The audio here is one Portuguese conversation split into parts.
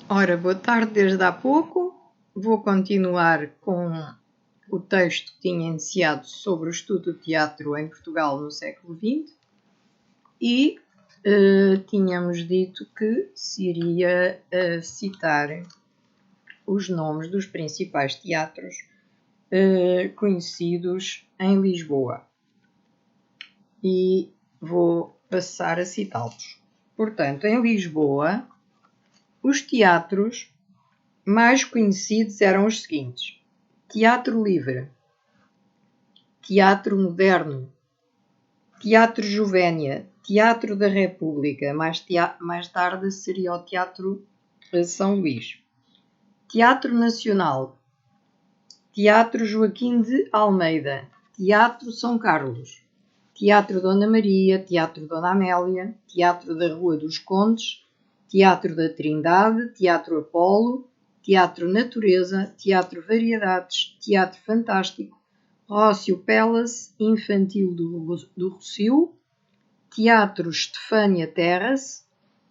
Ora, boa tarde desde há pouco. Vou continuar com o texto que tinha iniciado sobre o estudo do teatro em Portugal no século XX e tínhamos dito que se iria citar os nomes dos principais teatros conhecidos em Lisboa e vou passar a citá-los. Portanto, em Lisboa, os teatros mais conhecidos eram os seguintes: Teatro Livre, Teatro Moderno, Teatro Juvénia, Teatro da República, mais tarde seria o Teatro São Luís, Teatro Nacional, Teatro Joaquim de Almeida, Teatro São Carlos, Teatro Dona Maria, Teatro Dona Amélia, Teatro da Rua dos Condes, Teatro da Trindade, Teatro Apolo, Teatro Natureza, Teatro Variedades, Teatro Fantástico, Rócio Palace, Infantil do Rossio, Teatro Estefânia Terrace,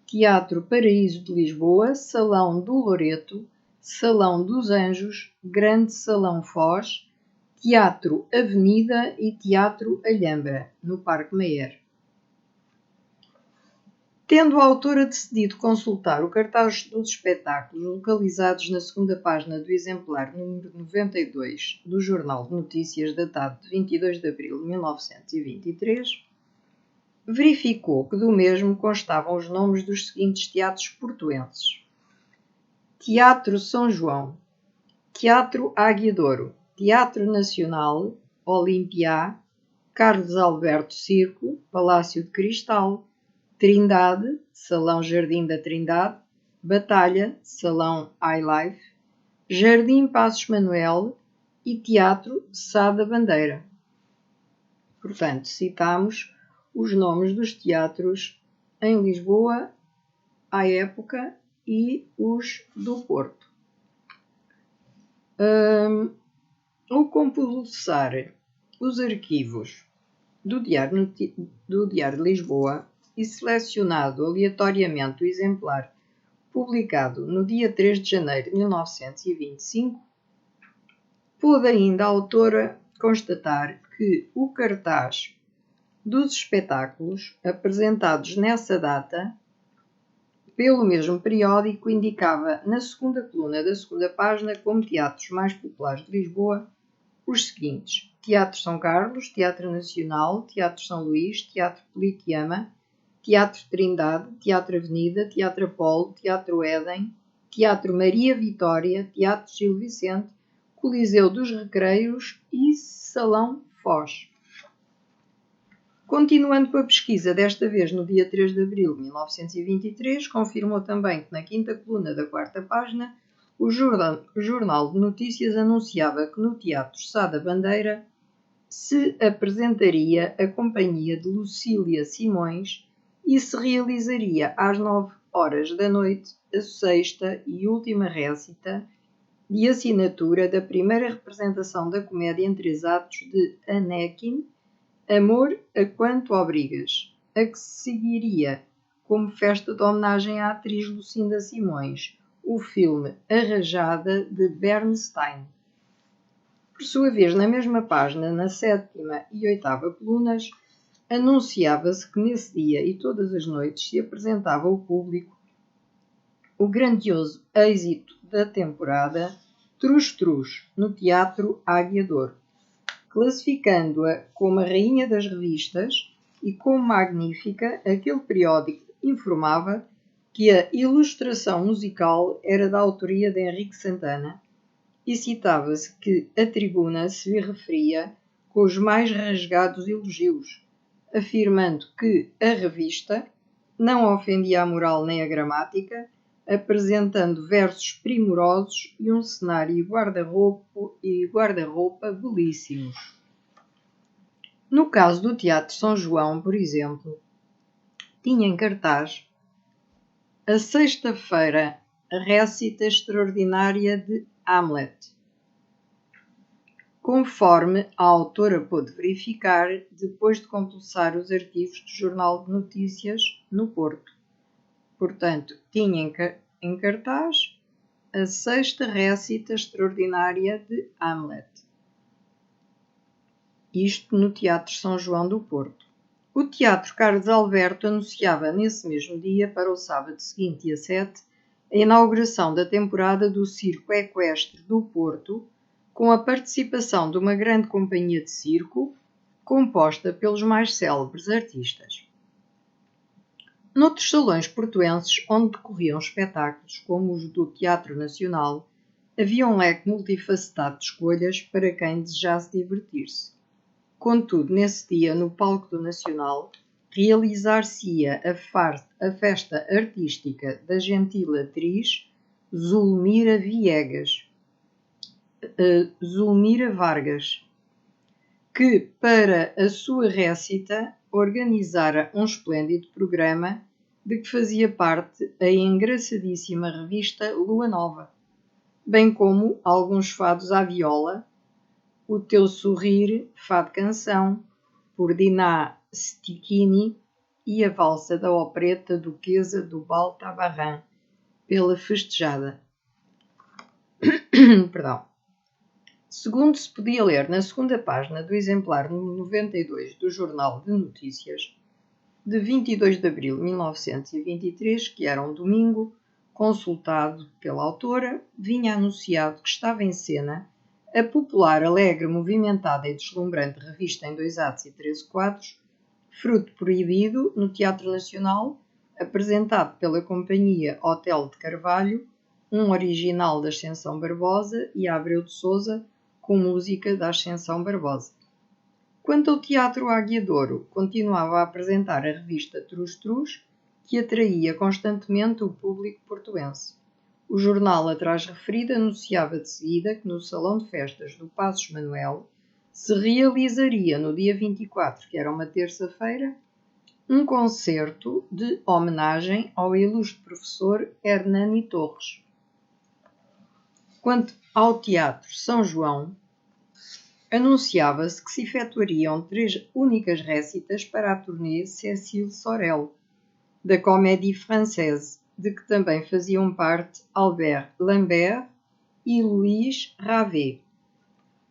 Teatro Paraíso de Lisboa, Salão do Loreto, Salão dos Anjos, Grande Salão Foz, Teatro Avenida e Teatro Alhambra, no Parque Mayer. Tendo a autora decidido consultar o cartaz dos espetáculos localizados na segunda página do exemplar número 92 do Jornal de Notícias, datado de 22 de abril de 1923, verificou que do mesmo constavam os nomes dos seguintes teatros portuenses: Teatro São João, Teatro Águia de Ouro, Teatro Nacional, Olimpia, Carlos Alberto Circo, Palácio de Cristal, Trindade, Salão Jardim da Trindade, Batalha, Salão Highlife, Jardim Passos Manuel e Teatro Sá da Bandeira. Portanto, citamos os nomes dos teatros em Lisboa à época e os do Porto. Ao compulsar os arquivos do Diário de Lisboa e selecionado aleatoriamente o exemplar publicado no dia 3 de janeiro de 1925, pôde ainda a autora constatar que o cartaz dos espetáculos apresentados nessa data pelo mesmo periódico indicava na segunda coluna da segunda página como teatros mais populares de Lisboa os seguintes: Teatro São Carlos, Teatro Nacional, Teatro São Luís, Teatro Politeama, Teatro Trindade, Teatro Avenida, Teatro Apolo, Teatro Éden, Teatro Maria Vitória, Teatro Gil Vicente, Coliseu dos Recreios e Salão Foz. Continuando com a pesquisa, desta vez no dia 3 de abril de 1923, confirmou também que na quinta coluna da quarta página o Jornal de Notícias anunciava que no Teatro Sá da Bandeira se apresentaria a companhia de Lucília Simões e se realizaria às 9 horas da noite a sexta e última récita de assinatura da primeira representação da comédia em 3 atos de Anéquim, Amor a Quanto Obrigas, a que seguiria, como festa de homenagem à atriz Lucinda Simões, o filme A Rajada de Bernstein. Por sua vez, na mesma página, na sétima e oitava colunas, anunciava-se que nesse dia e todas as noites se apresentava ao público o grandioso êxito da temporada Trus Trus, no Teatro Águia de Ouro, classificando-a como a rainha das revistas e como magnífica. Aquele periódico informava que a ilustração musical era da autoria de Henrique Santana e citava-se que a tribuna se lhe referia com os mais rasgados elogios, afirmando que a revista não ofendia a moral nem a gramática, apresentando versos primorosos e um cenário e guarda-roupa belíssimos. No caso do Teatro São João, por exemplo, tinha em cartaz a sexta-feira a récita extraordinária de Hamlet, conforme a autora pôde verificar depois de compulsar os arquivos do Jornal de Notícias no Porto. Portanto, tinha em cartaz a sexta récita extraordinária de Hamlet. Isto no Teatro São João do Porto. O Teatro Carlos Alberto anunciava nesse mesmo dia, para o sábado seguinte, dia 7, a inauguração da temporada do Circo Equestre do Porto, com a participação de uma grande companhia de circo, composta pelos mais célebres artistas. Noutros salões portuenses, onde decorriam espetáculos como os do Teatro Nacional, havia um leque multifacetado de escolhas para quem desejasse divertir-se. Contudo, nesse dia, no palco do Nacional, realizar-se-ia a festa artística da gentil atriz Zulmira Vargas, que, para a sua récita, organizara um esplêndido programa de que fazia parte a engraçadíssima revista Lua Nova, bem como alguns fados à viola, O Teu Sorrir, Fado Canção, por Dinah Stecchini, e a valsa da opereta Duquesa do Bal Tabarin, pela festejada. Perdão. Segundo se podia ler na segunda página do exemplar 92 do Jornal de Notícias, de 22 de abril de 1923, que era um domingo, consultado pela autora, vinha anunciado que estava em cena a popular, alegre, movimentada e deslumbrante revista em 2 atos e 13 quadros, Fruto Proibido, no Teatro Nacional, apresentado pela companhia Hotel de Carvalho, um original da Ascensão Barbosa e Abreu de Sousa, com música da Ascensão Barbosa. Quanto ao Teatro Águia de Ouro, continuava a apresentar a revista Trus Trus, que atraía constantemente o público portuense. O jornal atrás referido anunciava de seguida que no Salão de Festas do Passos Manuel se realizaria no dia 24, que era uma terça-feira, um concerto de homenagem ao ilustre professor Hernani Torres. Quanto ao Teatro São João, anunciava-se que se efetuariam 3 únicas récitas para a turnê Cécile Sorel, da Comédie Française, de que também faziam parte Albert Lambert e Louis Ravet.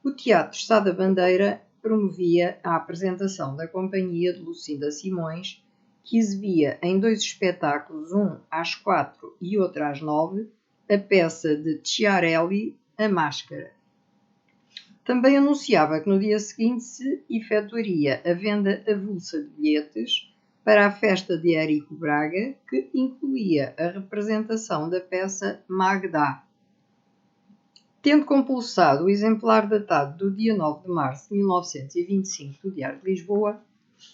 O Teatro Sá da Bandeira promovia a apresentação da companhia de Lucinda Simões, que exibia em 2 espetáculos, um às 4 e outro às 9, a peça de Chiarelli, A Máscara. Também anunciava que no dia seguinte se efetuaria a venda avulsa de bilhetes para a festa de Érico Braga, que incluía a representação da peça Magda. Tendo compulsado o exemplar datado do dia 9 de março de 1925 do Diário de Lisboa,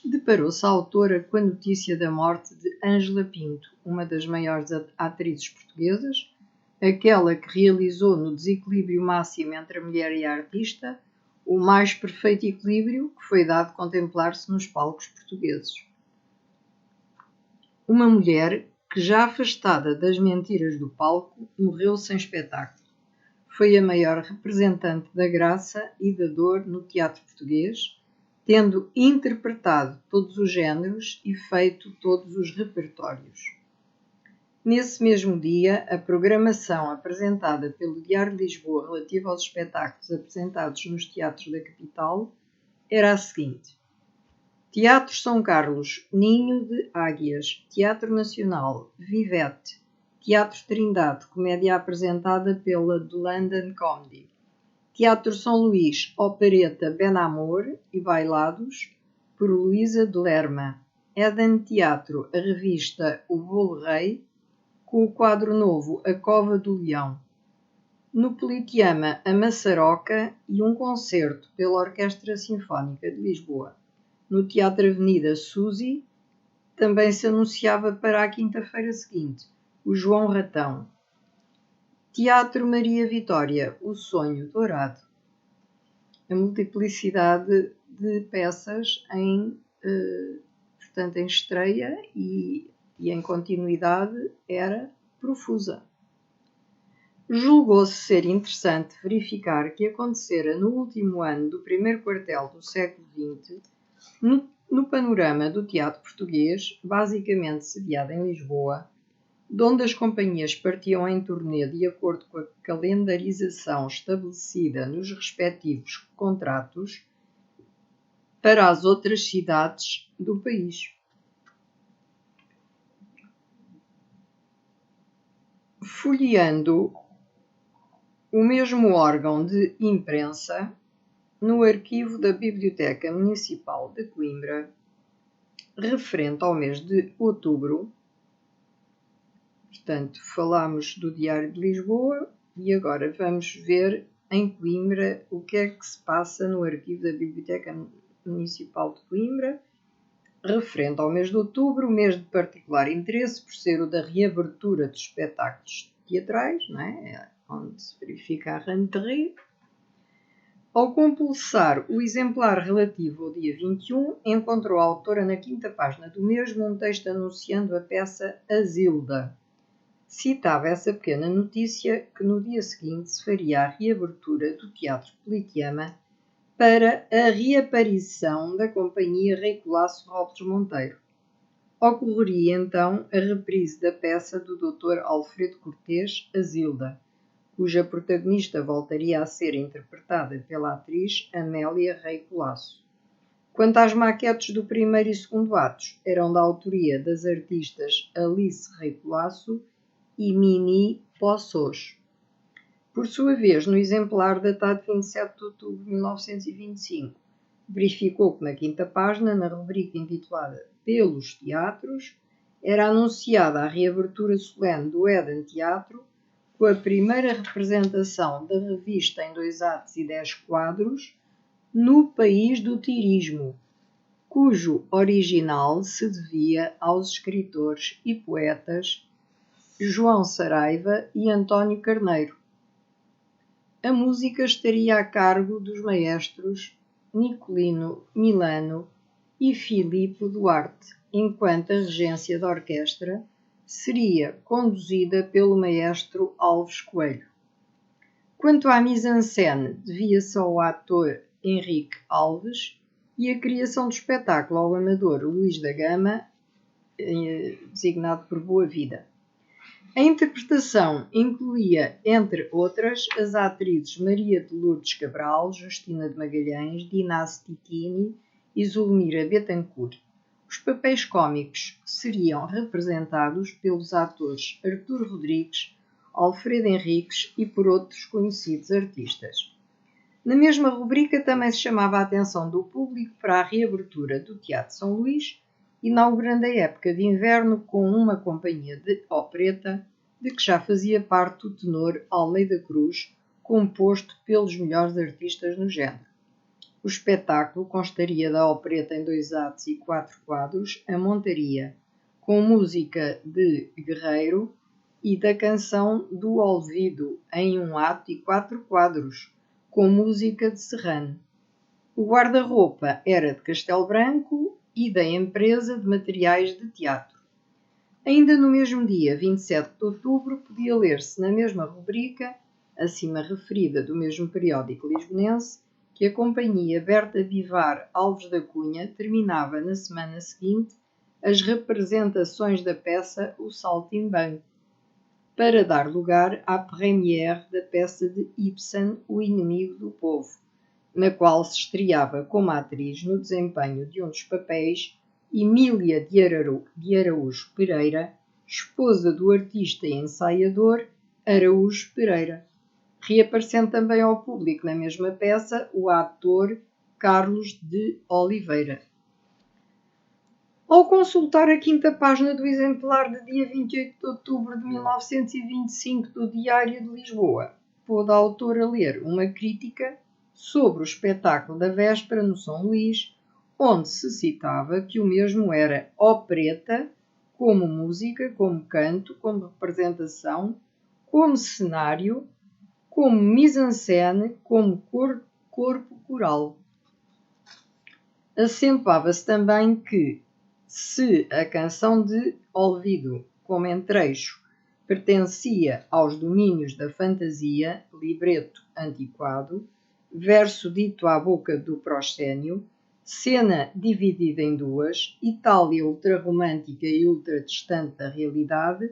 deparou-se a autora com a notícia da morte de Ângela Pinto, uma das maiores atrizes portuguesas, aquela que realizou no desequilíbrio máximo entre a mulher e a artista o mais perfeito equilíbrio que foi dado contemplar-se nos palcos portugueses. Uma mulher que, já afastada das mentiras do palco, morreu sem espetáculo. Foi a maior representante da graça e da dor no teatro português, tendo interpretado todos os géneros e feito todos os repertórios. Nesse mesmo dia, a programação apresentada pelo Diário de Lisboa relativa aos espetáculos apresentados nos teatros da capital era a seguinte: Teatro São Carlos, Ninho de Águias, Teatro Nacional, Vivette, Teatro Trindade, comédia apresentada pela The London Comedy, Teatro São Luís, opereta Ben Amor e bailados por Luísa de Lerma, Eden Teatro, a revista O Bolo Rei, com o quadro novo A Cova do Leão. No Politeama, a Maçaroca e um concerto pela Orquestra Sinfónica de Lisboa. No Teatro Avenida Suzy, também se anunciava para a quinta-feira seguinte, o João Ratão. Teatro Maria Vitória, o Sonho Dourado. A multiplicidade de peças em estreia e em continuidade era profusa. Julgou-se ser interessante verificar que acontecera no último ano do primeiro quartel do século XX, no panorama do teatro português, basicamente sediado em Lisboa, de onde as companhias partiam em turnê de acordo com a calendarização estabelecida nos respectivos contratos para as outras cidades do país. Folheando o mesmo órgão de imprensa no arquivo da Biblioteca Municipal de Coimbra, referente ao mês de outubro. Portanto, falámos do Diário de Lisboa e agora vamos ver em Coimbra o que é que se passa no arquivo da Biblioteca Municipal de Coimbra, referente ao mês de outubro, mês de particular interesse por ser o da reabertura dos espetáculos teatrais, não é? Onde se verifica a rentrée. Ao compulsar o exemplar relativo ao dia 21, encontrou a autora na quinta página do mesmo um texto anunciando a peça A Zilda. Citava essa pequena notícia que no dia seguinte se faria a reabertura do Teatro Politeama para a reaparição da companhia Rei Colasso Robles Monteiro. Ocorreria então a reprise da peça do Dr. Alfredo Cortês, A Zilda, cuja protagonista voltaria a ser interpretada pela atriz Amélia Rei Colasso. Quanto às maquetes do primeiro e segundo atos, eram da autoria das artistas Alice Rei Colasso e Mimi Poços. Por sua vez, no exemplar datado de 27 de outubro de 1925, verificou que na quinta página, na rubrica intitulada Pelos Teatros, era anunciada a reabertura solene do Éden Teatro, com a primeira representação da revista em 2 atos e 10 quadros, No País do Tirismo, cujo original se devia aos escritores e poetas João Saraiva e António Carneiro. A música estaria a cargo dos maestros Nicolino Milano e Filipe Duarte, enquanto a regência da orquestra seria conduzida pelo maestro Alves Coelho. Quanto à mise-en-scène, devia-se ao ator Henrique Alves e a criação do espetáculo ao amador Luís da Gama, designado por Boa Vida. A interpretação incluía, entre outras, as atrizes Maria de Lourdes Cabral, Justina de Magalhães, Dinás Titini e Zulmira Betancourt. Os papéis cómicos seriam representados pelos atores Artur Rodrigues, Alfredo Henriques e por outros conhecidos artistas. Na mesma rubrica também se chamava a atenção do público para a reabertura do Teatro São Luís, inaugurando a época de inverno com uma companhia de opereta, de que já fazia parte o tenor Almeida Cruz, composto pelos melhores artistas no género. O espetáculo constaria da opereta em 2 atos e 4 quadros, a montaria, com música de Guerreiro, e da canção do Olvido, em 1 ato e 4 quadros, com música de Serrano. O guarda-roupa era de Castelo Branco e da empresa de materiais de teatro. Ainda no mesmo dia, 27 de outubro, podia ler-se na mesma rubrica, acima referida do mesmo periódico lisbonense, que a companhia Berta Bivar Alves da Cunha terminava na semana seguinte as representações da peça O Saltimbanco, para dar lugar à première da peça de Ibsen, O Inimigo do Povo, na qual se estreava como atriz no desempenho de um dos papéis Emília de Araújo Pereira, esposa do artista e ensaiador Araújo Pereira, reaparecendo também ao público na mesma peça o ator Carlos de Oliveira. Ao consultar a quinta página do exemplar de dia 28 de outubro de 1925 do Diário de Lisboa, pôde a autora ler uma crítica sobre o espetáculo da véspera no São Luís, onde se citava que o mesmo era opereta, como música, como canto, como representação, como cenário, como mise-en-scène, como corpo coral. Acentuava-se também que, se a canção de Olvido, como entrecho, pertencia aos domínios da fantasia, libreto antiquado, verso dito à boca do proscénio, cena dividida em duas, Itália ultrarromântica e ultradistante da realidade,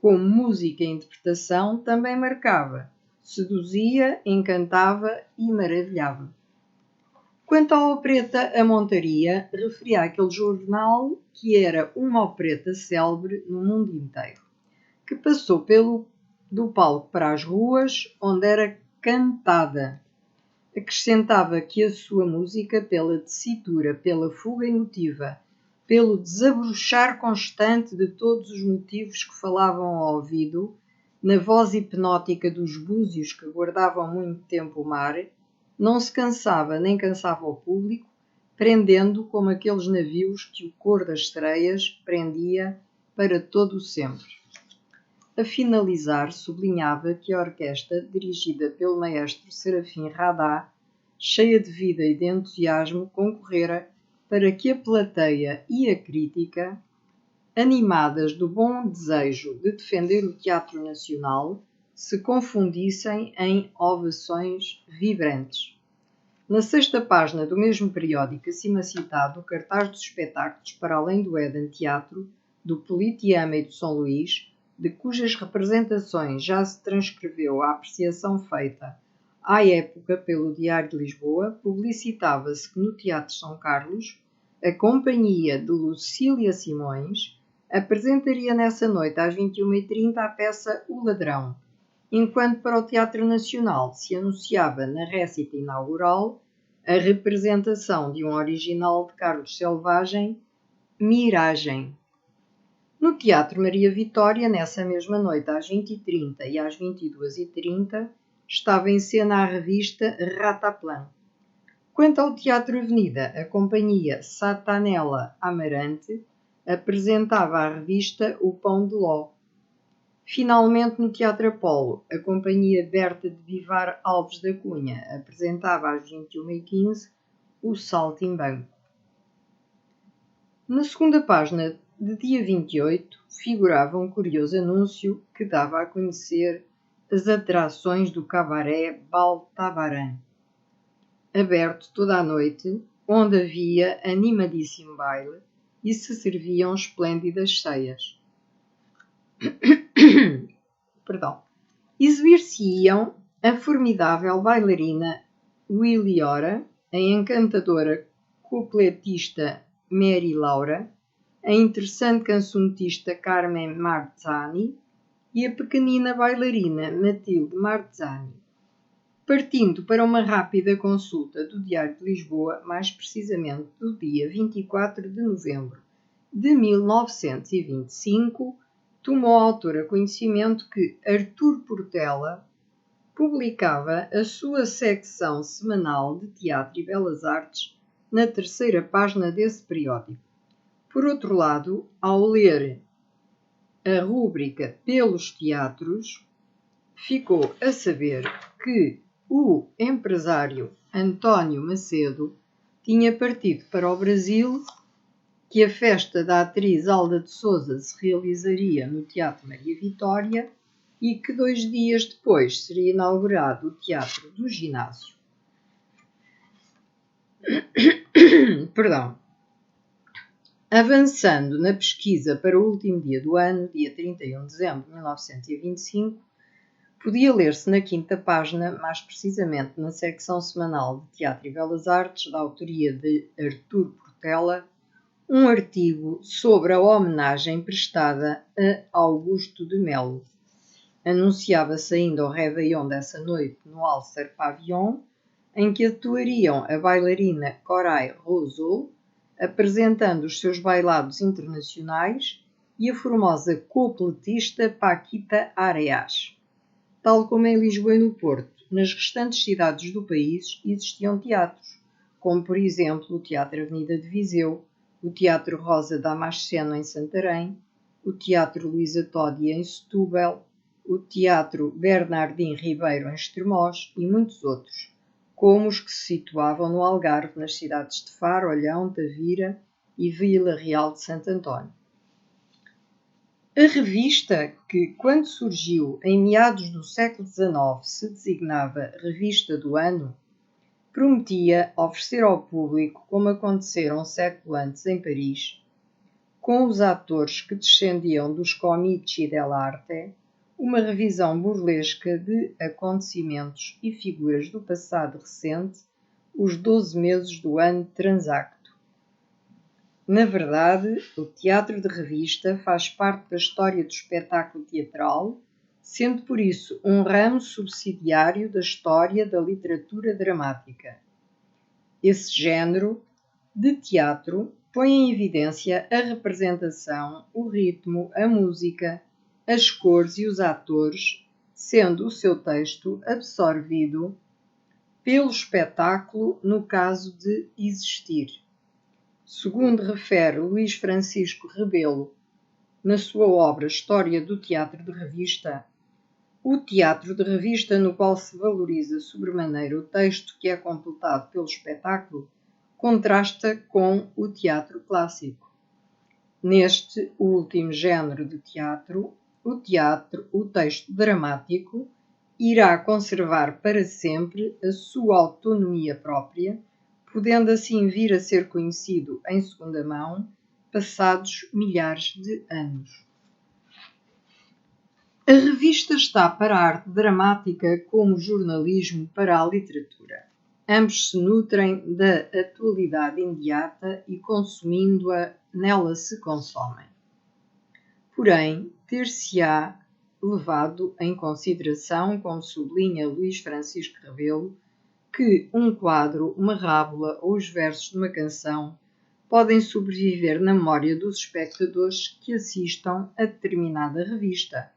como música e interpretação, também marcava, seduzia, encantava e maravilhava. Quanto à opereta A Montaria, referia àquele jornal que era uma opereta célebre no mundo inteiro, que passou do palco para as ruas, onde era cantada. Acrescentava que a sua música, pela tessitura, pela fuga emotiva, pelo desabrochar constante de todos os motivos que falavam ao ouvido, na voz hipnótica dos búzios que guardavam muito tempo o mar, não se cansava nem cansava o público, prendendo como aqueles navios que o cor das sereias prendia para todo o sempre. A finalizar, sublinhava que a orquestra, dirigida pelo maestro Serafim Radá, cheia de vida e de entusiasmo, concorrera para que a plateia e a crítica, animadas do bom desejo de defender o teatro nacional, se confundissem em ovações vibrantes. Na sexta página do mesmo periódico acima citado, o cartaz dos espetáculos para além do Éden Teatro, do Politeama e do São Luís, de cujas representações já se transcreveu a apreciação feita à época pelo Diário de Lisboa, publicitava-se que no Teatro São Carlos, a companhia de Lucília Simões apresentaria nessa noite às 21h30 a peça O Ladrão, enquanto para o Teatro Nacional se anunciava na récita inaugural a representação de um original de Carlos Selvagem, Miragem. No Teatro Maria Vitória, nessa mesma noite, às 20h30 e às 22h30, estava em cena a revista Rataplan. Quanto ao Teatro Avenida, a companhia Satanella Amarante apresentava a revista O Pão de Ló. Finalmente, no Teatro Apolo, a companhia Berta de Vivar Alves da Cunha apresentava às 21h15 o Saltimbanco. Na segunda página de dia 28, figurava um curioso anúncio que dava a conhecer as atrações do cabaré Baltabaran, aberto toda a noite, onde havia animadíssimo baile e se serviam esplêndidas ceias. Exibir-se-iam a formidável bailarina Williora, a encantadora cupletista Mary Laura, a interessante cancionetista Carmen Marzani e a pequenina bailarina Matilde Marzani. Partindo para uma rápida consulta do Diário de Lisboa, mais precisamente do dia 24 de novembro de 1925, tomou a autora conhecimento que Artur Portela publicava a sua secção semanal de Teatro e Belas Artes na terceira página desse periódico. Por outro lado, ao ler a rúbrica Pelos Teatros, ficou a saber que o empresário António Macedo tinha partido para o Brasil, que a festa da atriz Alda de Souza se realizaria no Teatro Maria Vitória e que 2 dias depois seria inaugurado o Teatro do Ginásio. Avançando na pesquisa para o último dia do ano, dia 31 de dezembro de 1925, podia ler-se na quinta página, mais precisamente na secção semanal de Teatro e Belas Artes, da autoria de Artur Portela, um artigo sobre a homenagem prestada a Augusto de Melo. Anunciava-se ainda o réveillon dessa noite no Alcer Pavillon, em que atuariam a bailarina Corail Rousseau, apresentando os seus bailados internacionais, e a formosa cupletista Paquita Areas. Tal como em Lisboa e no Porto, nas restantes cidades do país existiam teatros, como por exemplo o Teatro Avenida de Viseu, o Teatro Rosa Damasceno em Santarém, o Teatro Luísa Todi em Setúbal, o Teatro Bernardim Ribeiro em Estremoz e muitos outros, como os que se situavam no Algarve, nas cidades de Faro, Olhão, Tavira e Vila Real de Santo António. A revista, que quando surgiu em meados do século XIX se designava Revista do Ano, prometia oferecer ao público, como acontecera um século antes em Paris, com os atores que descendiam dos comici dell'arte, uma revisão burlesca de acontecimentos e figuras do passado recente, os 12 meses do ano transacto. Na verdade, o teatro de revista faz parte da história do espetáculo teatral, sendo por isso um ramo subsidiário da história da literatura dramática. Esse género de teatro põe em evidência a representação, o ritmo, a música, as cores e os atores, sendo o seu texto absorvido pelo espetáculo no caso de existir. Segundo refere Luís Francisco Rebelo na sua obra História do Teatro de Revista, o teatro de revista no qual se valoriza sobremaneira o texto que é completado pelo espetáculo contrasta com o teatro clássico. Neste último género de teatro, o texto dramático irá conservar para sempre a sua autonomia própria, podendo assim vir a ser conhecido em segunda mão, passados milhares de anos. A revista está para a arte dramática como o jornalismo para a literatura. Ambos se nutrem da atualidade imediata e, consumindo-a, nela se consomem. Porém, ter-se-á levado em consideração, como sublinha Luís Francisco Rebelo, que um quadro, uma rábula ou os versos de uma canção podem sobreviver na memória dos espectadores que assistam a determinada revista,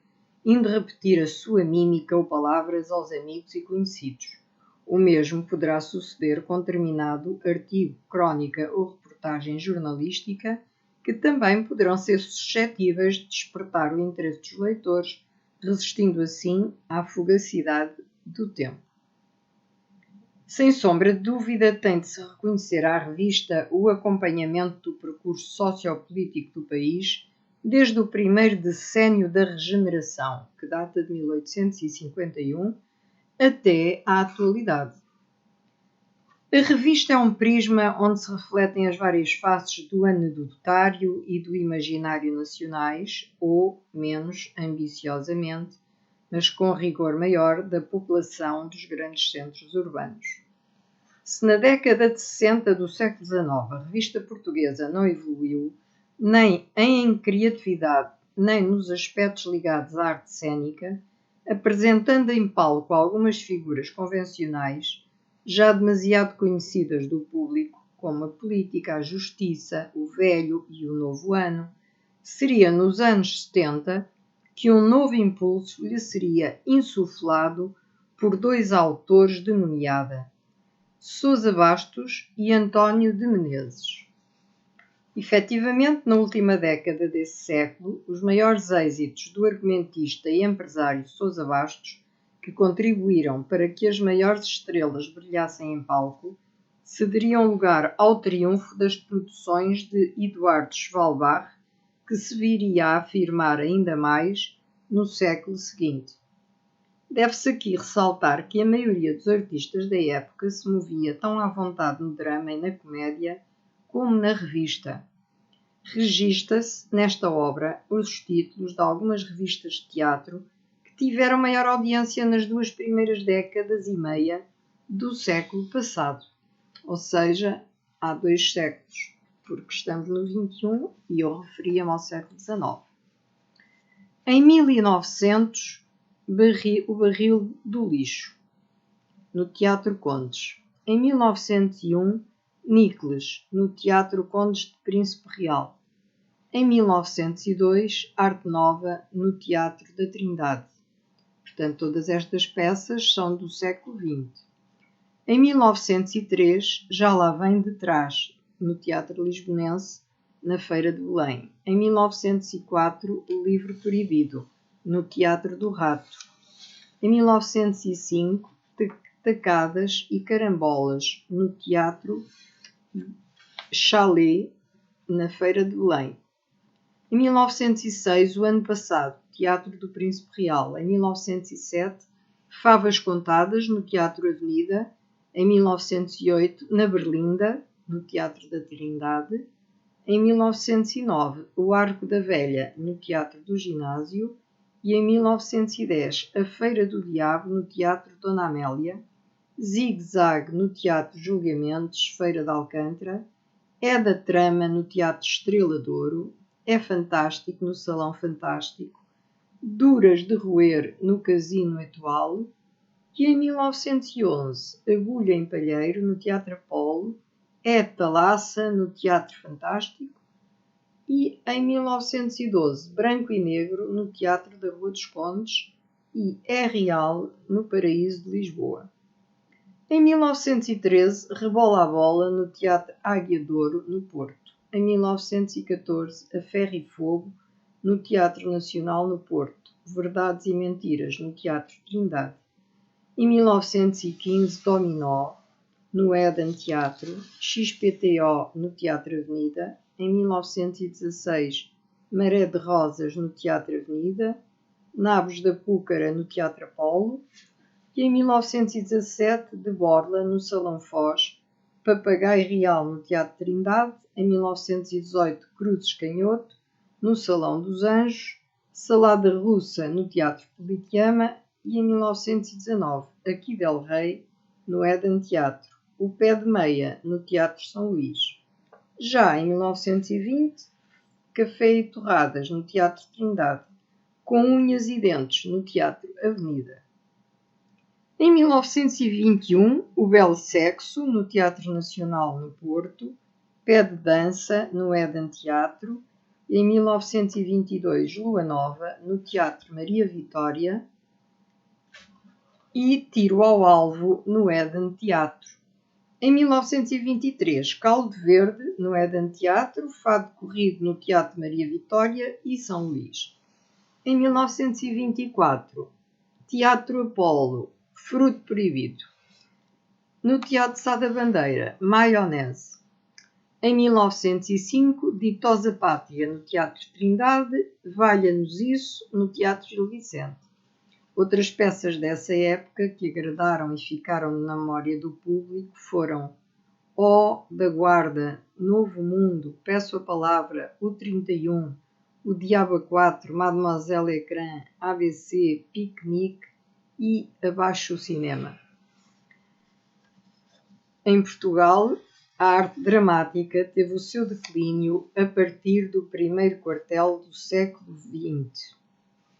indo repetir a sua mímica ou palavras aos amigos e conhecidos. O mesmo poderá suceder com determinado artigo, crónica ou reportagem jornalística, que também poderão ser suscetíveis de despertar o interesse dos leitores, resistindo assim à fugacidade do tempo. Sem sombra de dúvida, tem de se reconhecer à revista o acompanhamento do percurso sociopolítico do país desde o primeiro decénio da regeneração, que data de 1851, até à atualidade. A revista é um prisma onde se refletem as várias faces do anedotário e do imaginário nacionais, ou, menos ambiciosamente, mas com rigor maior, da população dos grandes centros urbanos. Se na década de 60 do século XIX a revista portuguesa não evoluiu, nem em criatividade, nem nos aspectos ligados à arte cênica, apresentando em palco algumas figuras convencionais, já demasiado conhecidas do público, como a política, a justiça, o velho e o novo ano, seria nos anos 70 que um novo impulso lhe seria insuflado por dois autores de nomeada, Sousa Bastos e António de Menezes. Efetivamente, na última década desse século, os maiores êxitos do argumentista e empresário Sousa Bastos, que contribuíram para que as maiores estrelas brilhassem em palco, cederiam lugar ao triunfo das produções de Eduardo Schwalbach, que se viria a afirmar ainda mais no século seguinte. Deve-se aqui ressaltar que a maioria dos artistas da época se movia tão à vontade no drama e na comédia como na revista. Regista-se, nesta obra, os títulos de algumas revistas de teatro que tiveram maior audiência nas duas primeiras décadas e meia do século passado, ou seja, há 2 séculos, porque estamos no XXI e eu referia-me ao século XIX. Em 1900, o Barril do Lixo, no Teatro Condes. Em 1901, Níqueles, no Teatro Condes de Príncipe Real. Em 1902, Arte Nova, no Teatro da Trindade. Portanto, todas estas peças são do século XX. Em 1903, Já lá vem de trás, no Teatro Lisbonense, na Feira de Belém. Em 1904, O Livro Proibido, no Teatro do Rato. Em 1905, Tacadas e Carambolas, no Teatro Chalet, na Feira de Belém. Em 1906, o ano passado, Teatro do Príncipe Real. Em 1907, Favas Contadas, no Teatro Avenida. Em 1908, na Berlinda, no Teatro da Trindade. Em 1909, O Arco da Velha, no Teatro do Ginásio, e em 1910, A Feira do Diabo, no Teatro Dona Amélia, Zig Zag, no Teatro Júlia Mendes, Feira de Alcântara, É da Trama, no Teatro Estrela de Ouro, É Fantástico, no Salão Fantástico, Duras de Roer, no Casino Etoile, e em 1911, Agulha em Palheiro, no Teatro Apolo, É Talaça, no Teatro Fantástico, e em 1912, Branco e Negro, no Teatro da Rua dos Condes, e É Real, no Paraíso de Lisboa. Em 1913, Rebola a Bola, no Teatro Águia de Ouro, no Porto. Em 1914, A Ferro e Fogo, no Teatro Nacional, no Porto. Verdades e Mentiras, no Teatro Trindade. Em 1915, Dominó, no Eden Teatro. XPTO, no Teatro Avenida. Em 1916, Maré de Rosas, no Teatro Avenida. Nabos da Púcara, no Teatro Apolo. E em 1917, De Borla, no Salão Foz, Papagaio Real, no Teatro Trindade, em 1918, Cruzes Canhoto, no Salão dos Anjos, Salada Russa, no Teatro Politeama, e em 1919, Aqui del Rei, no Eden Teatro, O Pé de Meia, no Teatro São Luís. Já em 1920, Café e Torradas, no Teatro Trindade, Com Unhas e Dentes, no Teatro Avenida. Em 1921, O Belo Sexo, no Teatro Nacional, no Porto, Pé de Dança, no Eden Teatro, e em 1922, Lua Nova, no Teatro Maria Vitória, e Tiro ao Alvo, no Eden Teatro. Em 1923, Caldo Verde, no Eden Teatro, Fado Corrido, no Teatro Maria Vitória e São Luís. Em 1924, Teatro Apolo, Fruto Proibido. No Teatro Sá da Bandeira, Maionese. Em 1905, Ditosa Pátria, no Teatro Trindade, Valha-nos Isso, no Teatro Gil Vicente. Outras peças dessa época que agradaram e ficaram na memória do público foram Ó da Guarda, Novo Mundo, Peço a Palavra, O 31, O Diabo a 4, Mademoiselle Ecrã, ABC, Piquenique e Abaixo o Cinema. Em Portugal, a arte dramática teve o seu declínio a partir do primeiro quartel do século XX,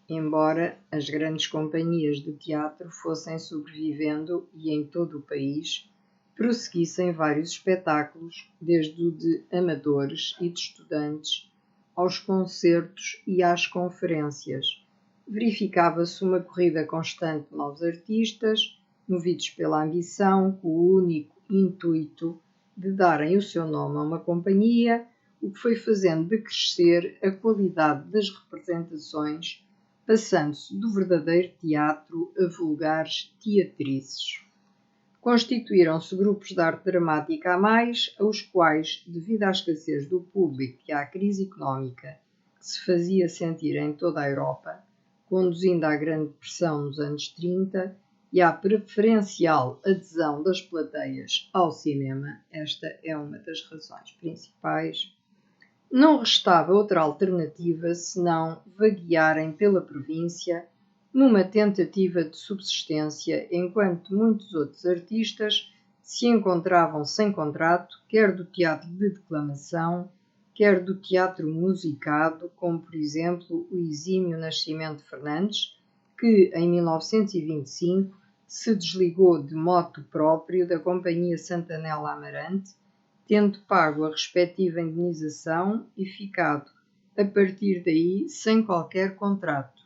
embora as grandes companhias de teatro fossem sobrevivendo e em todo o país prosseguissem vários espetáculos, desde o de amadores e de estudantes aos concertos e às conferências. Verificava-se uma corrida constante de novos artistas, movidos pela ambição, com o único intuito de darem o seu nome a uma companhia, o que foi fazendo decrescer a qualidade das representações, passando-se do verdadeiro teatro a vulgares teatrices. Constituíram-se grupos de arte dramática a mais, aos quais, devido à escassez do público e à crise económica que se fazia sentir em toda a Europa, conduzindo à Grande Depressão nos anos 30 e à preferencial adesão das plateias ao cinema, esta é uma das razões principais, não restava outra alternativa senão vaguearem pela província numa tentativa de subsistência, enquanto muitos outros artistas se encontravam sem contrato, quer do teatro de declamação, quer do teatro musicado, como por exemplo o exímio Nascimento Fernandes, que em 1925 se desligou de motu próprio da Companhia Santanella Amarante, tendo pago a respectiva indenização e ficado, a partir daí, sem qualquer contrato.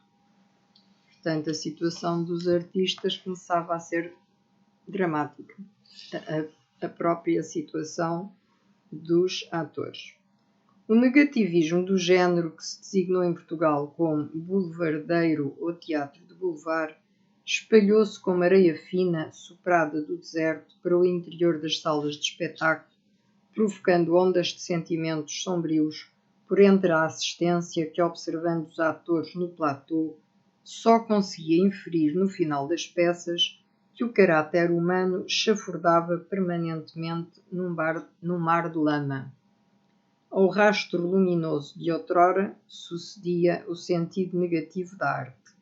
Portanto, a situação dos artistas começava a ser dramática. A própria situação dos atores. O negativismo do género que se designou em Portugal como boulevardeiro ou teatro de boulevard espalhou-se como areia fina soprada do deserto para o interior das salas de espetáculo, provocando ondas de sentimentos sombrios por entre a assistência que, observando os atores no platô, só conseguia inferir no final das peças que o caráter humano chafurdava permanentemente num mar de lama. Ao rastro luminoso de outrora sucedia o sentido negativo da arte,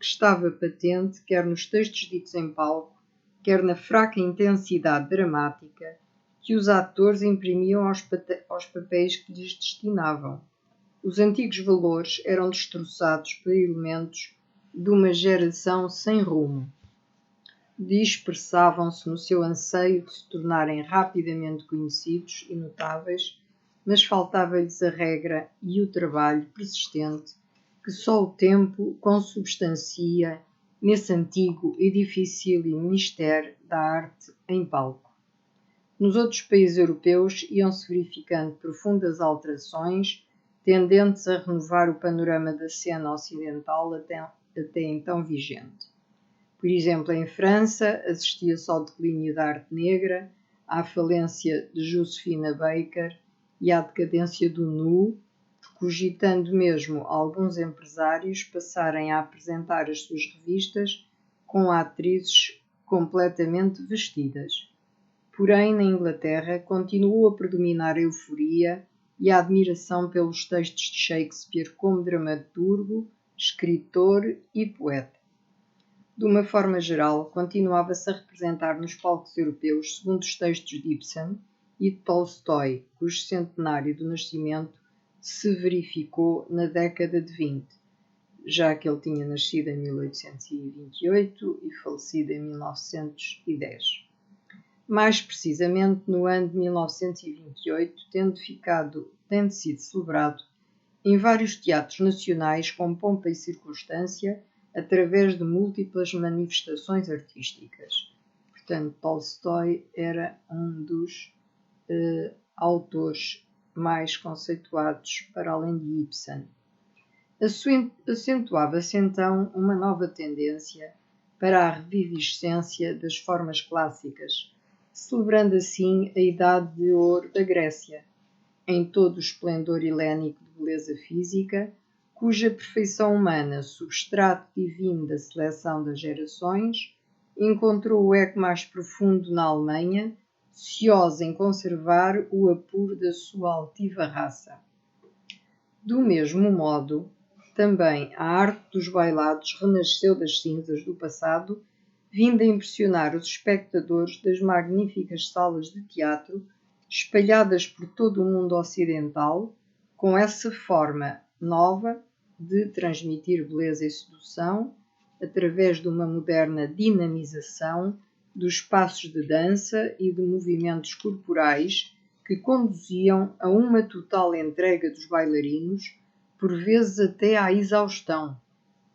que estava patente quer nos textos ditos em palco, quer na fraca intensidade dramática que os atores imprimiam aos papéis que lhes destinavam. Os antigos valores eram destroçados por elementos de uma geração sem rumo. Dispersavam-se no seu anseio de se tornarem rapidamente conhecidos e notáveis, mas faltava-lhes a regra e o trabalho persistente que só o tempo consubstancia nesse antigo e dificílimo mistério da arte em palco. Nos outros países europeus iam-se verificando profundas alterações, tendentes a renovar o panorama da cena ocidental até então vigente. Por exemplo, em França, assistia-se ao declínio da arte negra, à falência de Josefina Baker e à decadência do nu, cogitando mesmo alguns empresários passarem a apresentar as suas revistas com atrizes completamente vestidas. Porém, na Inglaterra, continuou a predominar a euforia e a admiração pelos textos de Shakespeare como dramaturgo, escritor e poeta. De uma forma geral, continuava-se a representar nos palcos europeus segundo os textos de Ibsen e de Tolstói, cujo centenário do nascimento se verificou na década de 20, já que ele tinha nascido em 1828 e falecido em 1910. Mais precisamente no ano de 1928, tendo sido celebrado em vários teatros nacionais com pompa e circunstância, através de múltiplas manifestações artísticas. Portanto, Tolstói era um dos autores mais conceituados para além de Ibsen. Acentuava-se então uma nova tendência para a reviviscência das formas clássicas, celebrando assim a Idade de Ouro da Grécia, em todo o esplendor helénico de beleza física, cuja perfeição humana, substrato divino da seleção das gerações, encontrou o eco mais profundo na Alemanha, ciosa em conservar o apuro da sua altiva raça. Do mesmo modo, também a arte dos bailados renasceu das cinzas do passado, vindo a impressionar os espectadores das magníficas salas de teatro espalhadas por todo o mundo ocidental, com essa forma nova de transmitir beleza e sedução através de uma moderna dinamização dos passos de dança e de movimentos corporais que conduziam a uma total entrega dos bailarinos, por vezes até à exaustão,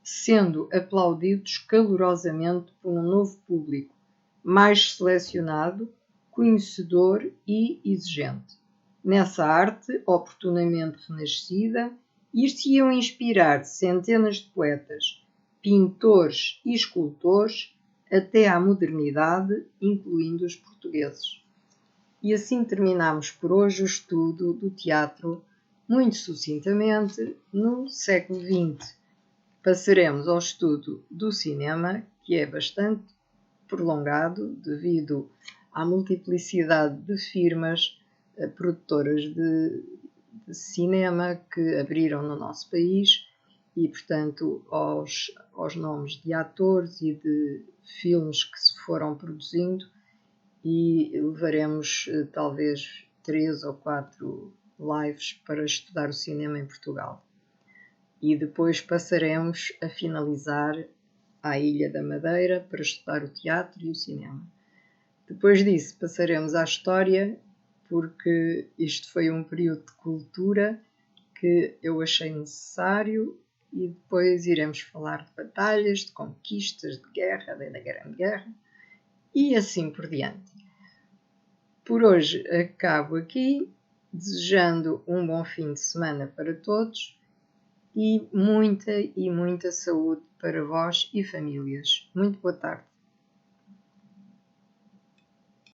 sendo aplaudidos calorosamente por um novo público, mais selecionado, conhecedor e exigente. Nessa arte, oportunamente renascida, ir-se-iam inspirar centenas de poetas, pintores e escultores, até à modernidade, incluindo os portugueses. E assim terminamos por hoje o estudo do teatro, muito sucintamente, no século XX. Passaremos ao estudo do cinema, que é bastante prolongado devido à multiplicidade de firmas produtoras de cinema que abriram no nosso país e, portanto, aos nomes de atores e de filmes que se foram produzindo, e levaremos talvez 3 ou 4 lives para estudar o cinema em Portugal. E depois passaremos a finalizar à Ilha da Madeira para estudar o teatro e o cinema. Depois disso passaremos à história, porque isto foi um período de cultura que eu achei necessário, e depois iremos falar de batalhas, de conquistas, de guerra, da Grande Guerra e assim por diante. Por hoje acabo aqui, desejando um bom fim de semana para todos e muita saúde para vós e famílias. Muito boa tarde.